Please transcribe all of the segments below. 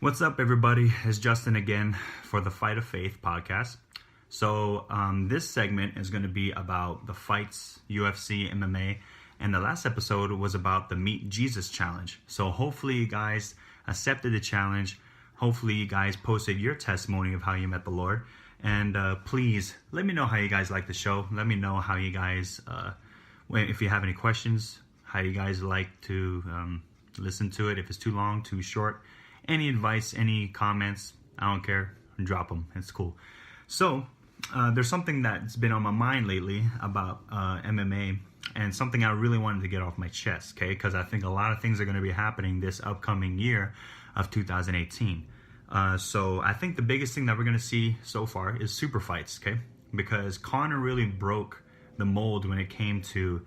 What's up, everybody? It's Justin again for the Fight of Faith podcast. So this segment is going to be about the fights, UFC, MMA, and the last episode was about the Meet Jesus Challenge. So hopefully you guys accepted the challenge. Hopefully you guys posted your testimony of how you met the Lord. And please let me know how you guys like the show. Let me know how you guys, if you have any questions, how you guys like to listen to it. If it's too long, too short. Any advice, any comments, I don't care, drop them. It's cool. So, there's something that's been on my mind lately about MMA and something I really wanted to get off my chest, okay? Because I think a lot of things are going to be happening this upcoming year of 2018. So, I think the biggest thing that we're going to see so far is Superfights, okay? Because Conor really broke the mold when it came to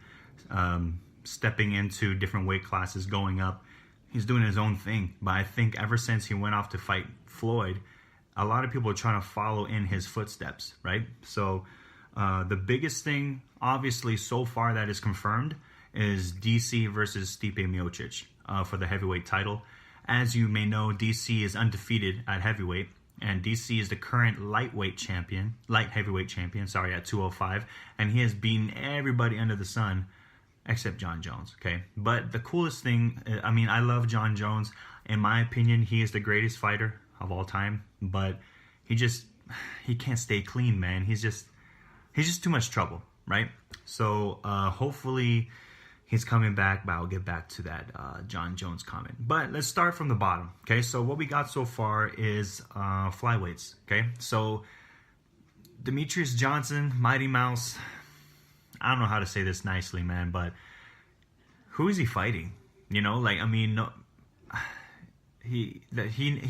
stepping into different weight classes, going up. He's doing his own thing, but I think ever since he went off to fight Floyd, a lot of people are trying to follow in his footsteps, right? So the biggest thing, obviously, so far that is confirmed is DC versus Stipe Miocic for the heavyweight title. As you may know, DC is undefeated at heavyweight, and DC is the current light heavyweight champion, at 205, and he has beaten everybody under the sun except Jon Jones, okay? But the coolest thing, I mean, I love Jon Jones. In my opinion, he is the greatest fighter of all time, but he can't stay clean, man. He's just too much trouble, right? So hopefully he's coming back, but I'll get back to that Jon Jones comment. But let's start from the bottom, okay? So what we got so far is flyweights, okay? So Demetrius Johnson, Mighty Mouse, I don't know how to say this nicely, man, but who is he fighting? You know, like, I mean, no, he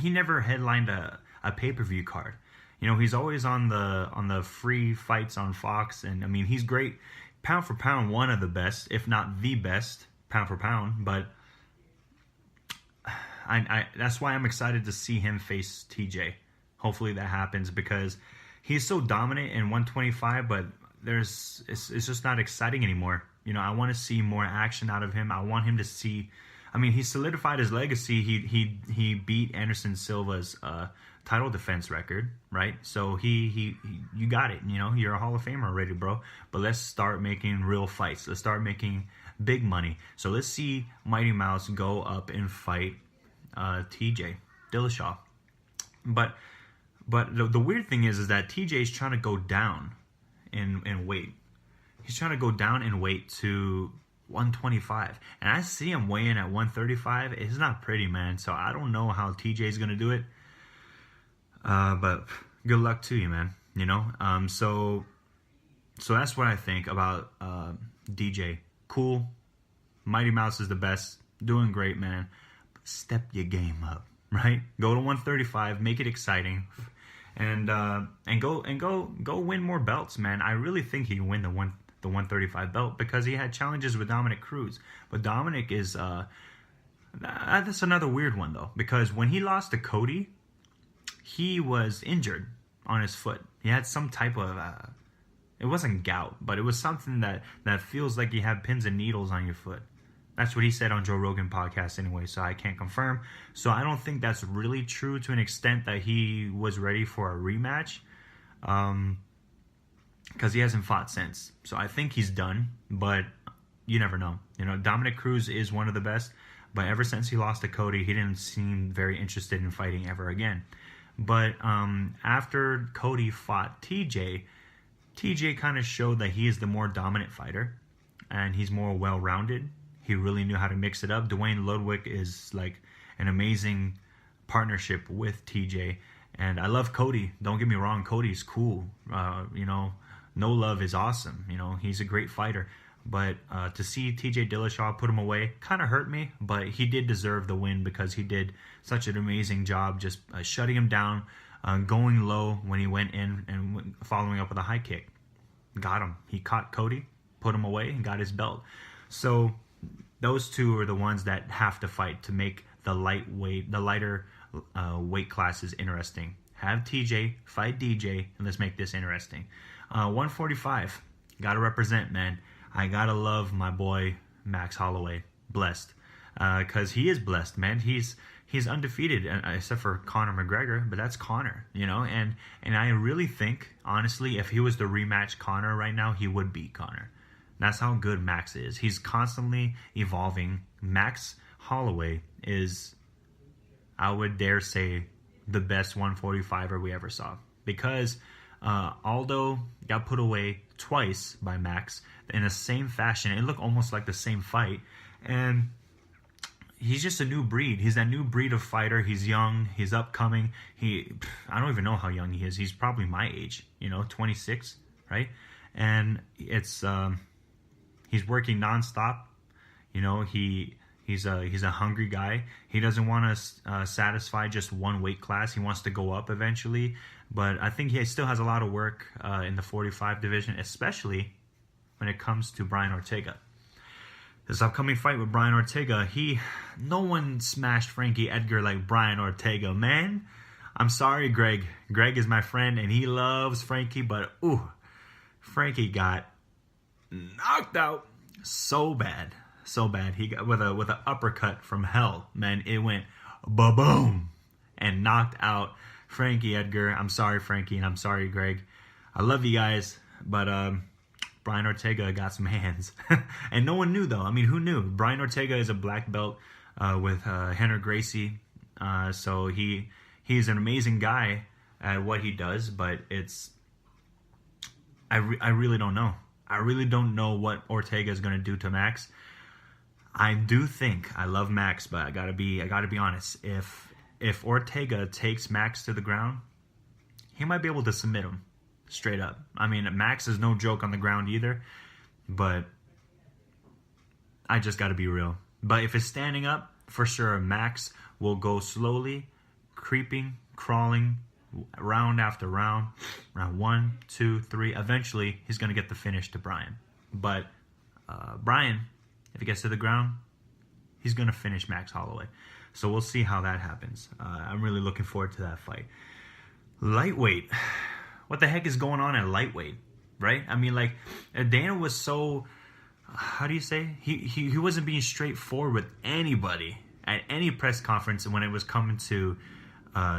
never headlined a pay-per-view card. You know, he's always on the free fights on Fox, and I mean, he's great, pound for pound, one of the best, if not the best, pound for pound. But I that's why I'm excited to see him face TJ. Hopefully that happens because he's so dominant in 125, but it's just not exciting anymore. You know, I want to see more action out of him. I want him to see. I mean, he solidified his legacy. He beat Anderson Silva's title defense record, right? So you got it. You know, you're a Hall of Famer already, bro. But let's start making real fights. Let's start making big money. So let's see Mighty Mouse go up and fight TJ Dillashaw. But the weird thing is that TJ is trying to go down in weight. He's trying to go down in weight to 125, and I see him weighing at 135. It's not pretty, man. So I don't know how TJ is gonna do it, but good luck to you, man. You know, so that's what I think about DJ. Cool, Mighty Mouse is the best, doing great, man. Step your game up, right? Go to 135, make it exciting. And go win more belts, man. I really think he can win the 135 belt because he had challenges with Dominic Cruz. But Dominic is that's another weird one though, because when he lost to Cody, he was injured on his foot. He had some type of it wasn't gout, but it was something that feels like you have pins and needles on your foot. That's what he said on Joe Rogan podcast anyway, so I can't confirm. So I don't think that's really true to an extent that he was ready for a rematch, because he hasn't fought since. So I think he's done, but you never know. You know, Dominic Cruz is one of the best, but ever since he lost to Cody, he didn't seem very interested in fighting ever again. But after Cody fought TJ kind of showed that he is the more dominant fighter, and he's more well-rounded. He really knew how to mix it up. Dwayne Ludwig is like an amazing partnership with TJ. And I love Cody. Don't get me wrong. Cody's cool. You know, No Love is awesome. You know, he's a great fighter. But to see TJ Dillashaw put him away kind of hurt me. But he did deserve the win because he did such an amazing job just shutting him down, going low when he went in and following up with a high kick. Got him. He caught Cody, put him away, and got his belt. So those two are the ones that have to fight to make the lighter weight classes interesting. Have TJ fight DJ, and let's make this interesting. 145, gotta represent, man. I gotta love my boy Max Holloway. Blessed. because he is blessed, man. He's undefeated, except for Conor McGregor, but that's Conor, and I really think, honestly, if he was to rematch Conor right now, he would beat Conor. That's how good Max is. He's constantly evolving. Max Holloway is, I would dare say, the best 145er we ever saw, because Aldo got put away twice by Max in the same fashion. It looked almost like the same fight, and he's just a new breed. He's that new breed of fighter. He's young. He's upcoming. I don't even know how young he is. He's probably my age, 26, right? And it's he's working nonstop. He's a hungry guy. He doesn't want to satisfy just one weight class. He wants to go up eventually. But I think he still has a lot of work in the 45 division, especially when it comes to Brian Ortega. This upcoming fight with Brian Ortega, no one smashed Frankie Edgar like Brian Ortega, man. I'm sorry, Greg. Greg is my friend, and he loves Frankie, but Frankie got knocked out so bad. So bad. He got with an uppercut from hell, man. It went ba-boom and knocked out Frankie Edgar. I'm sorry, Frankie, and I'm sorry, Greg. I love you guys, but Brian Ortega got some hands. And no one knew, though. I mean, who knew? Brian Ortega is a black belt with Henry Gracie. So he's an amazing guy at what he does, but I really don't know. I really don't know what Ortega is going to do to Max. I do think I love Max, but I gotta be honest. If Ortega takes Max to the ground, he might be able to submit him straight up. I mean, Max is no joke on the ground either, but I just gotta be real. But if it's standing up, for sure, Max will go slowly, creeping, crawling, round after round 1, 2, 3. Eventually, he's gonna get the finish to Brian. But Brian, if he gets to the ground, he's going to finish Max Holloway. So we'll see how that happens. I'm really looking forward to that fight. Lightweight. What the heck is going on at lightweight, right? I mean, like, Dana was so, how do you say? He wasn't being straightforward with anybody at any press conference when it was coming to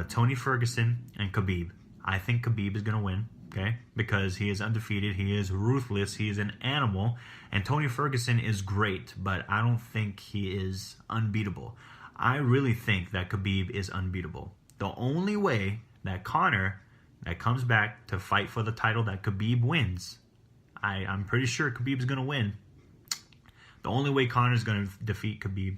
Tony Ferguson and Khabib. I think Khabib is going to win. Okay, because he is undefeated, he is ruthless, he is an animal, and Tony Ferguson is great, but I don't think he is unbeatable. I really think that Khabib is unbeatable. The only way that Conor, that comes back to fight for the title, that Khabib wins, I'm pretty sure Khabib is going to win. The only way Conor is going to defeat Khabib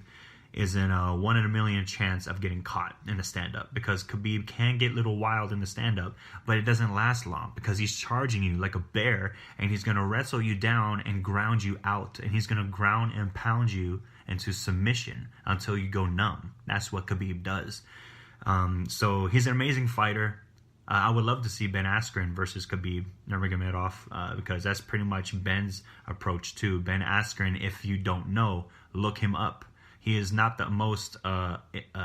is in a 1 in a million chance of getting caught in the stand-up, because Khabib can get a little wild in the stand-up, but it doesn't last long because he's charging you like a bear, and he's going to wrestle you down and ground you out, and he's going to ground and pound you into submission until you go numb. That's what Khabib does. So he's an amazing fighter. I would love to see Ben Askren versus Khabib Nurmagomedov, because that's pretty much Ben's approach too. Ben Askren, if you don't know, look him up. He is not the most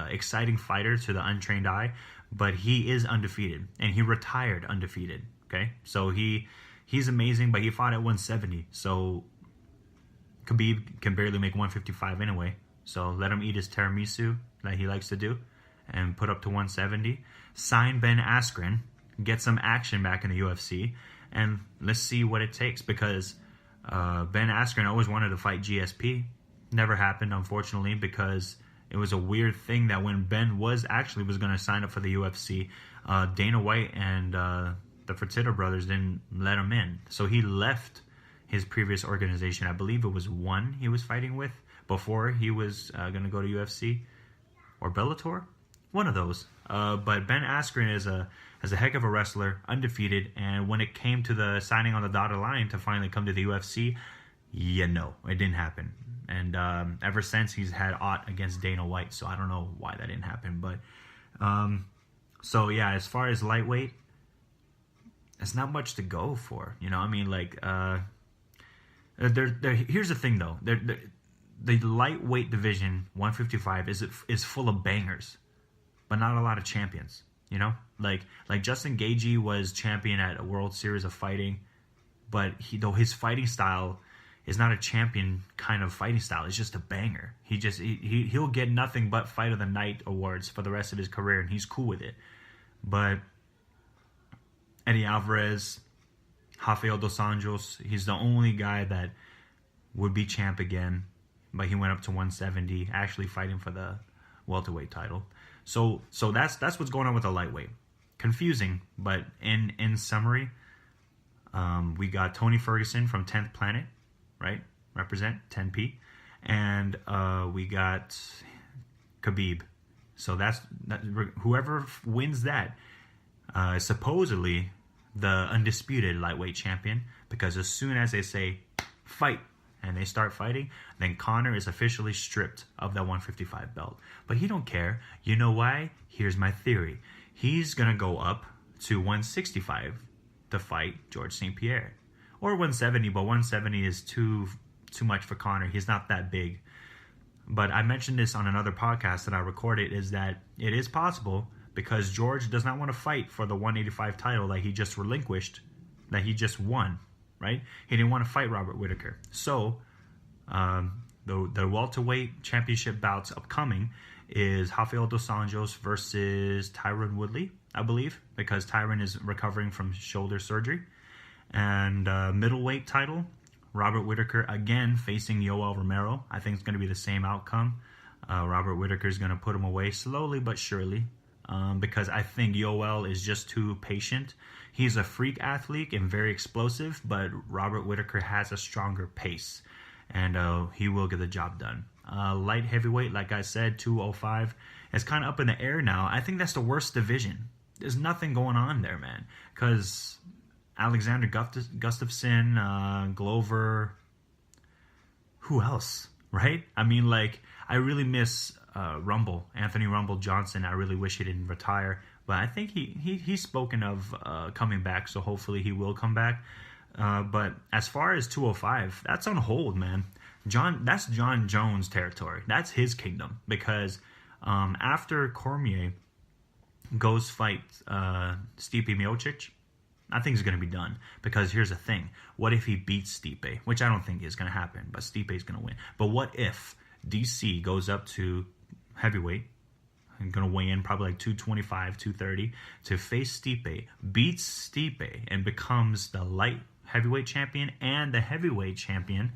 exciting fighter to the untrained eye, but he is undefeated, and he retired undefeated. Okay, so he's amazing, but he fought at 170. So Khabib can barely make 155 anyway. So let him eat his tiramisu that he likes to do, and put up to 170. Sign Ben Askren, get some action back in the UFC, and let's see what it takes, because Ben Askren always wanted to fight GSP. Never happened, unfortunately, because it was a weird thing that when Ben was going to sign up for the UFC, Dana White and the Fertitta brothers didn't let him in. So he left his previous organization. I believe it was One he was fighting with before he was going to go to UFC or Bellator, one of those. But Ben Askren is a heck of a wrestler, undefeated, and when it came to the signing on the dotted line to finally come to the UFC, it didn't happen. And ever since, he's had aught against Dana White, so I don't know why that didn't happen. But so yeah, as far as lightweight, it's not much to go for. I mean, like, here's the thing though. The lightweight division, 155, is full of bangers, but not a lot of champions. Like Justin Gaethje was champion at a World Series of Fighting, but though his fighting style is not a champion kind of fighting style. It's just a banger. He'll get nothing but Fight of the Night awards for the rest of his career, and he's cool with it. But Eddie Alvarez, Rafael dos Anjos, he's the only guy that would be champ again, but he went up to 170, actually fighting for the welterweight title. So that's what's going on with the lightweight. Confusing, but in summary, we got Tony Ferguson from 10th Planet, right? Represent 10P, and we got Khabib. So that's whoever wins that, supposedly the undisputed lightweight champion, because as soon as they say fight and they start fighting, then Conor is officially stripped of that 155 belt. But he don't care. You know why? Here's my theory. He's going to go up to 165 to fight George St. Pierre. Or 170, but 170 is too much for Conor. He's not that big. But I mentioned this on another podcast that I recorded, is that it is possible, because George does not want to fight for the 185 title that he just relinquished, that he just won, right? He didn't want to fight Robert Whittaker. So the welterweight championship bouts upcoming is Rafael dos Anjos versus Tyron Woodley, I believe, because Tyron is recovering from shoulder surgery. And middleweight title, Robert Whittaker again facing Yoel Romero. I think it's going to be the same outcome. Robert Whittaker is going to put him away slowly but surely, because I think Yoel is just too patient. He's a freak athlete and very explosive, but Robert Whittaker has a stronger pace, and he will get the job done. Light heavyweight, like I said, 205. It's kind of up in the air now. I think that's the worst division. There's nothing going on there, man, because Alexander Gustafsson, Glover, who else, right? I mean, like, I really miss Anthony Rumble Johnson. I really wish he didn't retire, but I think he's spoken of coming back, so hopefully he will come back. But as far as 205, that's on hold, man. That's Jon Jones territory. That's his kingdom, because after Cormier goes fight Stipe Miocic, I think he's going to be done. Because here's the thing. What if he beats Stipe? Which I don't think is going to happen, but Stipe is going to win. But what if DC goes up to heavyweight, and going to weigh in probably like 225, 230, to face Stipe, beats Stipe, and becomes the light heavyweight champion and the heavyweight champion.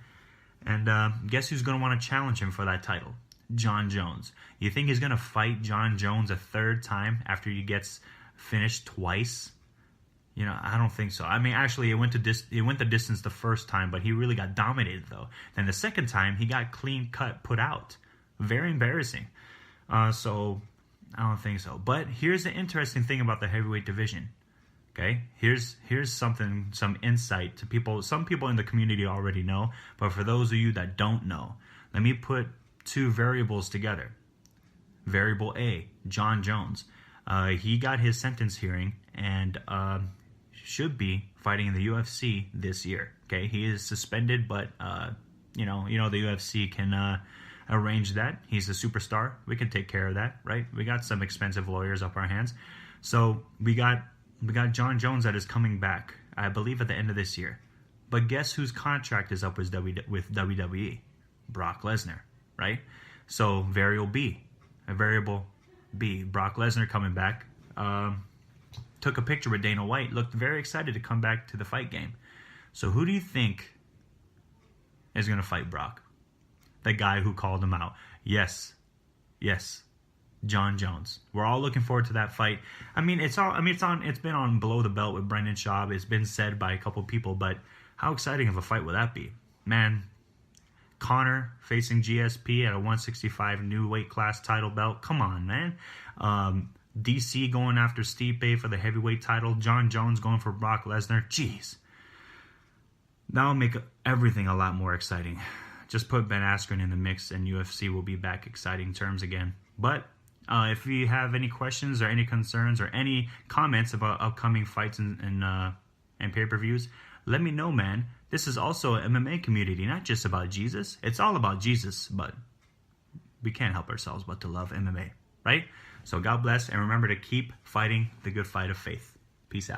And guess who's going to want to challenge him for that title? Jon Jones. You think he's going to fight Jon Jones a third time after he gets finished twice? You know, I don't think so. I mean, actually, it went the distance the first time, but he really got dominated, though. Then the second time, he got clean cut, put out. Very embarrassing. So, I don't think so. But here's the interesting thing about the heavyweight division. Okay? Here's some insight to people. Some people in the community already know, but for those of you that don't know, let me put two variables together. Variable A, Jon Jones. He got his sentence hearing and should be fighting in the UFC this year. Okay, he is suspended, but you know the UFC can arrange that. He's a superstar. We can take care of that, right? We got some expensive lawyers up our hands. So we got Jon Jones that is coming back, I believe, at the end of this year. But guess whose contract is up with WWE? Brock Lesnar, right? So variable B, Brock Lesnar coming back. Took a picture with Dana White, looked very excited to come back to the fight game. So who do you think is going to fight Brock? The guy who called him out. Yes, Jon Jones. We're all looking forward to that fight. I mean, it's been on Below the Belt with Brendan Schaub. It's been said by a couple people, but how exciting of a fight would that be? Man, Conor facing GSP at a 165 new weight class title belt. Come on, man. DC going after Stipe for the heavyweight title. Jon Jones going for Brock Lesnar. Jeez. That'll make everything a lot more exciting. Just put Ben Askren in the mix and UFC will be back exciting terms again. But if you have any questions or any concerns or any comments about upcoming fights and pay-per-views, let me know, man. This is also an MMA community, not just about Jesus. It's all about Jesus, but we can't help ourselves but to love MMA, right? So God bless, and remember to keep fighting the good fight of faith. Peace out.